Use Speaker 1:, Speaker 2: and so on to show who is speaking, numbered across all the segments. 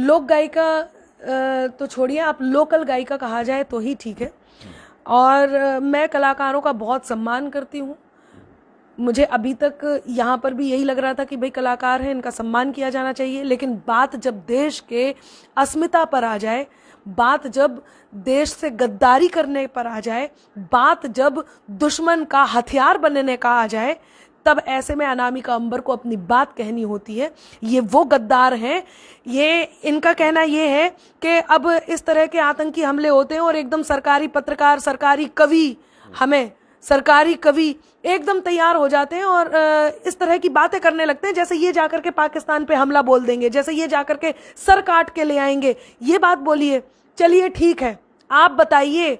Speaker 1: लोक गायिका तो छोड़िए, आप लोकल गायिका कहा जाए तो ही ठीक है। और मैं कलाकारों का बहुत सम्मान करती हूँ। मुझे अभी तक यहाँ पर भी यही लग रहा था कि भाई कलाकार हैं, इनका सम्मान किया जाना चाहिए। लेकिन बात जब देश के अस्मिता पर आ जाए, बात जब देश से गद्दारी करने पर आ जाए, बात जब दुश्मन का हथियार बनने का आ जाए, तब ऐसे में अनामिका अंबर को अपनी बात कहनी होती है। ये वो गद्दार हैं, ये इनका कहना ये है कि अब इस तरह के आतंकी हमले होते हैं और एकदम सरकारी पत्रकार, सरकारी कवि, हमें सरकारी कवि एकदम तैयार हो जाते हैं और इस तरह की बातें करने लगते हैं जैसे ये जाकर के पाकिस्तान पे हमला बोल देंगे, जैसे ये जाकर के सर काट के ले आएंगे। ये बात बोलिए, चलिए ठीक है, आप बताइए,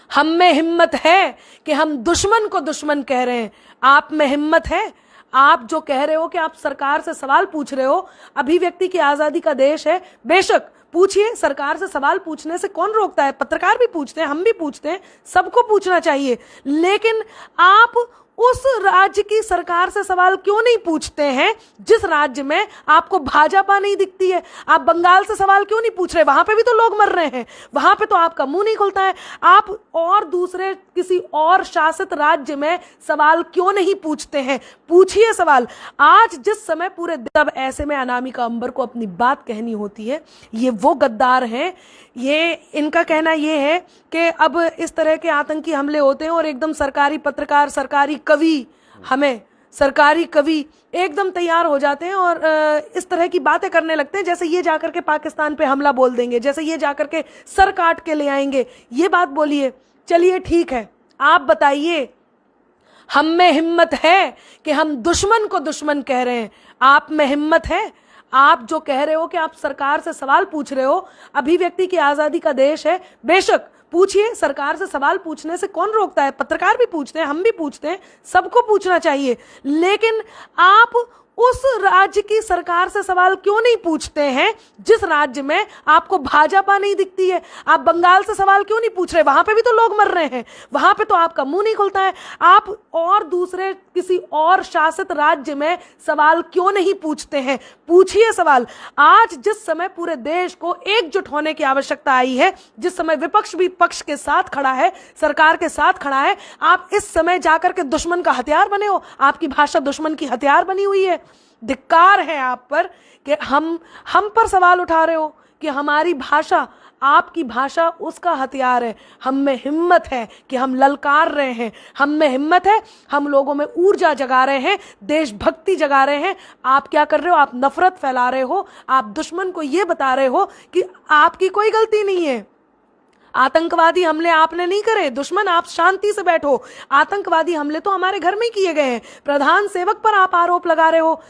Speaker 1: हम में हिम्मत है कि हम दुश्मन को दुश्मन कह रहे हैं? आप में हिम्मत है? आप जो कह रहे हो कि आप सरकार से सवाल पूछ रहे हो, अभिव्यक्ति की आजादी का देश है, बेशक पूछिए, सरकार से सवाल पूछने से कौन रोकता है? पत्रकार भी पूछते हैं, हम भी पूछते हैं, सबको पूछना चाहिए। लेकिन आप उस राज्य की सरकार से सवाल क्यों नहीं पूछते हैं जिस राज्य में आपको भाजपा नहीं दिखती है? आप बंगाल से सवाल क्यों नहीं पूछ रहे? वहां पे भी तो लोग मर रहे हैं, वहां पे तो आपका मुंह नहीं खुलता है। आप और दूसरे किसी और शासित राज्य में सवाल क्यों नहीं पूछते हैं? पूछिए सवाल। आज जिस समय पूरे तब ऐसे में अनामिका अंबर को अपनी बात कहनी होती है। ये वो गद्दार हैं, ये इनका कहना ये है कि अब इस तरह के आतंकी हमले होते हैं और एकदम सरकारी पत्रकार, सरकारी कवि, हमें सरकारी कवि एकदम तैयार हो जाते हैं और इस तरह की बातें करने लगते हैं जैसे ये जाकर के पाकिस्तान पे हमला बोल देंगे, जैसे ये जाकर के सर काट के ले आएंगे। ये बात बोलिए, चलिए ठीक है, आप बताइए, हम में हिम्मत है कि हम दुश्मन को दुश्मन कह रहे हैं? आप में हिम्मत है? आप जो कह रहे हो कि आप सरकार से सवाल पूछ रहे हो, अभिव्यक्ति की आजादी का देश है, बेशक पूछिए, सरकार से सवाल पूछने से कौन रोकता है? पत्रकार भी पूछते हैं, हम भी पूछते हैं, सबको पूछना चाहिए। लेकिन आप उस राज्य की सरकार से सवाल क्यों नहीं पूछते हैं जिस राज्य में आपको भाजपा नहीं दिखती है? आप बंगाल से सवाल क्यों नहीं पूछ रहे? वहां पे भी तो लोग मर रहे हैं, वहां पे तो आपका मुंह नहीं खुलता है। आप और दूसरे किसी और शासित राज्य में सवाल क्यों नहीं पूछते हैं? पूछिए सवाल। आज जिस समय पूरे देश को एकजुट होने की आवश्यकता आई है, जिस समय विपक्ष भी पक्ष के साथ खड़ा है, सरकार के साथ खड़ा है, आप इस समय जाकर के दुश्मन का हथियार बने हो। आपकी भाषा दुश्मन की हथियार बनी हुई है। धिक्कार है आप पर कि हम पर सवाल उठा रहे हो कि हमारी भाषा, आपकी भाषा उसका हथियार है। हम में हिम्मत है कि हम ललकार रहे हैं, हम में हिम्मत है, हम लोगों में ऊर्जा जगा रहे हैं, देशभक्ति जगा रहे हैं। आप क्या कर रहे हो? आप नफरत फैला रहे हो, आप दुश्मन को यह बता रहे हो कि आपकी कोई गलती नहीं है। आतंकवादी हमले आपने नहीं करे, दुश्मन आप शांति से बैठो। आतंकवादी हमले तो हमारे घर में किए गए हैं। प्रधान सेवक पर आप आरोप लगा रहे हो।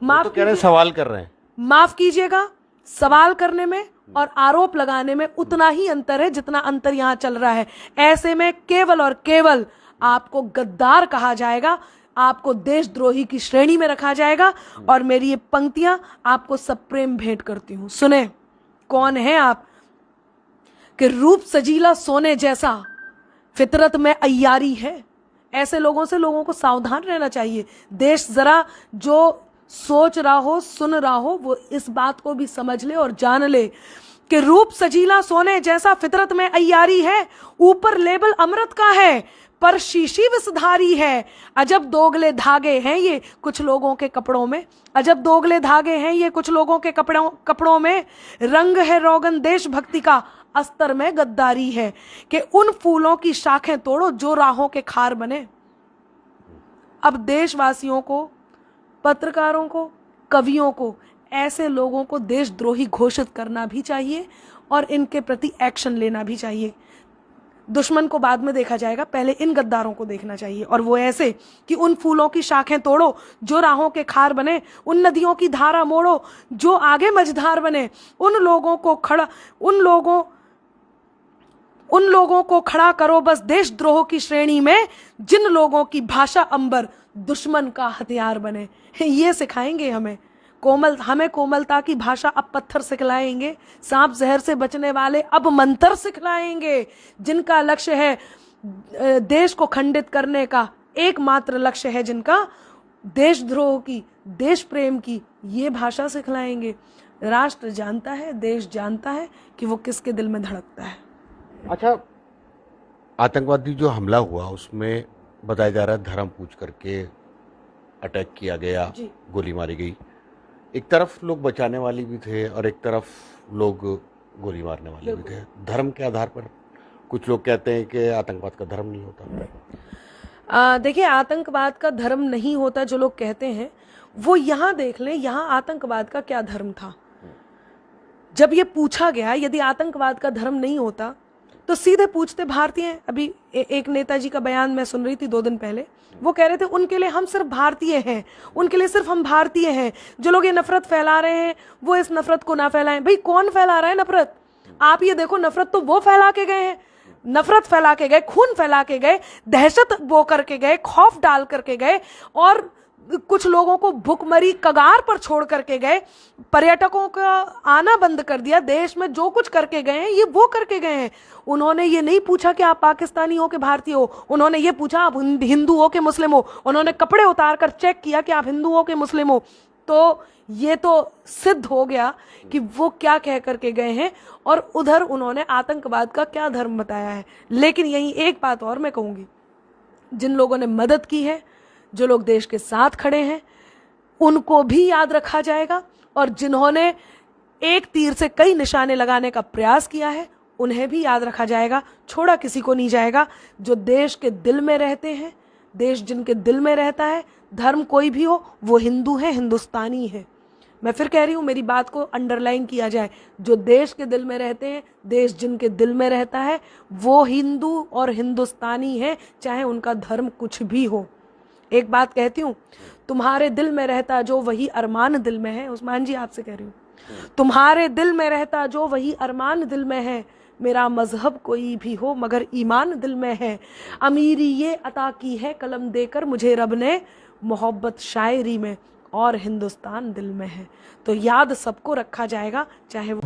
Speaker 2: माफ कह रहे हैं, सवाल कर रहे हैं।
Speaker 1: माफ कीजिएगा, सवाल करने में और आरोप लगाने में उतना ही अंतर है जितना अंतर यहां चल रहा है। ऐसे में केवल और केवल आपको गद्दार कहा जाएगा, आपको देशद्रोही की श्रेणी में रखा जाएगा। और मेरी ये पंक्तियां आपको सप्रेम भेंट करती हूं, सुने। कौन है आप? कि रूप सजीला सोने जैसा, फितरत में अय्यारी है। ऐसे लोगों से लोगों को सावधान रहना चाहिए। देश जरा जो सोच रहा हो, सुन रहा हो, वो इस बात को भी समझ ले और जान ले कि रूप सजीला सोने जैसा, फितरत में अय्यारी है। ऊपर लेबल अमृत का है, पर शीशी विषधारी है। अजब दोगले धागे हैं ये कुछ लोगों के कपड़ों में, अजब दोगले धागे हैं ये कुछ लोगों के कपड़ों में। रंग है रोगन देशभक्ति का, अस्तर में गद्दारी है। कि उन फूलों की शाखें तोड़ो जो राहों के खार बने। अब देशवासियों को, पत्रकारों को, कवियों को, ऐसे लोगों को देशद्रोही घोषित करना भी चाहिए और इनके प्रति एक्शन लेना भी चाहिए। दुश्मन को बाद में देखा जाएगा, पहले इन गद्दारों को देखना चाहिए। और वो ऐसे कि उन फूलों की शाखें तोड़ो जो राहों के खार बने, उन नदियों की धारा मोड़ो जो आगे मझधार बने। उन लोगों को खड़ा करो बस देशद्रोह की श्रेणी में, जिन लोगों की भाषा अंबर दुश्मन का हथियार बने। ये सिखाएंगे हमें कोमलता की भाषा अब पत्थर सिखलाएंगे। सांप जहर से बचने वाले अब मंत्र सिखलाएंगे। जिनका लक्ष्य है देश को खंडित करने का, एकमात्र लक्ष्य है जिनका देशद्रोह की, देश प्रेम की, ये भाषा सिखलाएंगे। राष्ट्र जानता है, देश जानता है कि वो किसके दिल में धड़कता है।
Speaker 2: अच्छा, आतंकवादी जो हमला हुआ उसमें बताया जा रहा है धर्म पूछ करके अटैक किया गया, गोली मारी गई। एक तरफ लोग बचाने वाले भी थे और एक तरफ लोग गोली मारने वाले भी थे। धर्म के आधार पर कुछ लोग कहते हैं कि आतंकवाद का धर्म नहीं होता।
Speaker 1: देखिए, आतंकवाद का धर्म नहीं होता जो लोग कहते हैं, वो यहाँ देख लें, यहाँ आतंकवाद का क्या धर्म था। जब ये पूछा गया यदि आतंकवाद का धर्म नहीं होता तो सीधे पूछते भारतीय। अभी एक नेताजी का बयान मैं सुन रही थी 2 दिन पहले, वो कह रहे थे उनके लिए हम सिर्फ भारतीय हैं, उनके लिए सिर्फ हम भारतीय हैं। जो लोग ये नफरत फैला रहे हैं वो इस नफरत को ना फैलाएं। भाई कौन फैला रहा है नफरत? आप ये देखो, नफरत तो वो फैला के गए हैं, नफरत फैला के गए, खून फैला के गए, दहशत बो करके गए, खौफ डाल करके गए और कुछ लोगों को भुखमरी कगार पर छोड़ करके गए, पर्यटकों का आना बंद कर दिया। देश में जो कुछ करके गए हैं ये वो करके गए हैं। उन्होंने ये नहीं पूछा कि आप पाकिस्तानी हो कि भारतीय हो, उन्होंने ये पूछा आप हिंदू हो कि मुस्लिम हो। उन्होंने कपड़े उतार कर चेक किया कि आप हिंदू हो कि मुस्लिम हो। तो ये तो सिद्ध हो गया कि वो क्या कह करके गए हैं और उधर उन्होंने आतंकवाद का क्या धर्म बताया है। लेकिन यही एक बात और मैं कहूंगी, जिन लोगों ने मदद की है, जो लोग देश के साथ खड़े हैं, उनको भी याद रखा जाएगा और जिन्होंने एक तीर से कई निशाने लगाने का प्रयास किया है उन्हें भी याद रखा जाएगा। छोड़ा किसी को नहीं जाएगा। जो देश के दिल में रहते हैं, देश जिनके दिल में रहता है, धर्म कोई भी हो, वो हिंदू है, हिंदुस्तानी है। मैं फिर कह रही हूं, मेरी बात को अंडरलाइन किया जाए, जो देश के दिल में रहते हैं, देश जिनके दिल में रहता है, वो हिंदू और हिंदुस्तानी है, चाहे उनका धर्म कुछ भी हो। एक बात कहती हूँ, तुम्हारे दिल में रहता जो वही अरमान दिल में है। उस्मान जी आपसे कह रही हूँ, तुम्हारे दिल में रहता जो वही अरमान दिल में है। मेरा मजहब कोई भी हो मगर ईमान दिल में है। अमीरी ये अता की है कलम देकर मुझे रब ने, मोहब्बत शायरी में और हिंदुस्तान दिल में है। तो याद सबको रखा जाएगा, चाहे वो